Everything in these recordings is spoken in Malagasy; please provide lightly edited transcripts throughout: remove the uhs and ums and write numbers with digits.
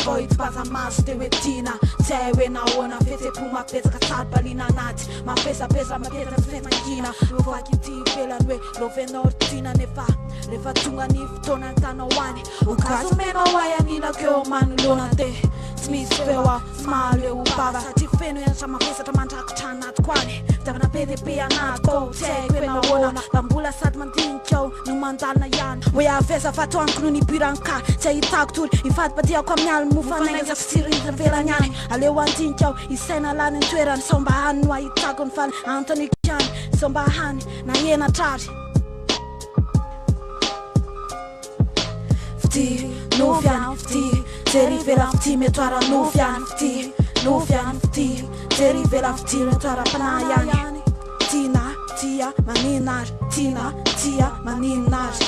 vao itipaza maso de hoe tina tsy hay hoe nahoana fihetsem-po mapetsaka tsara baliana anaty mapesapesa matetra tsy femangina vaky ity ivelany hoe lovenao tina nefa rehefa tonga ny fotoana ny tanao any okaso menao ay anilako eo manoloana te tsy misy feo tsy mahalo eo bava satria feno enatra mavesatra mandrakotra anatiko any fitiavana be dia be anatiko tsy haiko hoe nahoana mba mbola sady mandinikao no mandalina ihany hoe avesa fatoaniko no niburanka tsy ahitako tory ifadipadiako amin'ny alina mofanaingazako sirinitra velany any aleo andinikao isaina lany ny toerany sao mba hany no ahitako ny faly antoniko ihany sao mba hany na enatrary fity noviany fity jery vela fity metoara noviany fity noviany fity jery vela fity metoara panahy ihany tina tia maninary tina tia maninary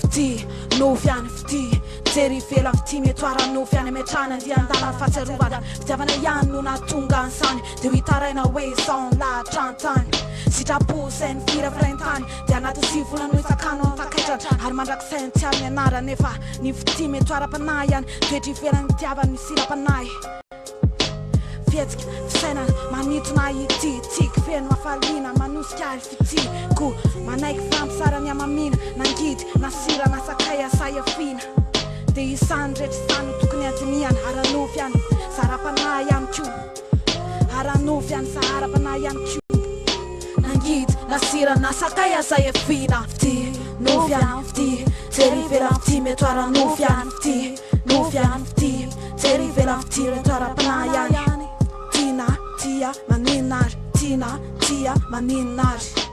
fity noviany fity jery vela fity metoara noviany ametrany andiandala fahatsiarovana fitiavana ihany no natonga ansany de ho hitaraina hoe san lahatra antany sitraposainy firafiraintany de anaty sivolany hoe sakano antakaitratra ary mandrakisainy tsy amin'ny anara nefa ny fity metoara-panahy ihany toetry ivelany tiavany sira-panahy fihetsika fisainana manitona ity tsiky feno mafaliana manosika ary fitiko manaiky fampisarany amamina nangidy nasira nasakay asayafina de isany rehetra sany tokony adiniana aranofy ihany sara-panahy ihany ko aranofy ihany sahara-panahy ihany ko nangidy nasira nasakay asayafina fity noviany fity jery vela fity metoara noviany fity noviany fity jery vela fity metoara-panahy ihany tina tia maninary tina tia maninary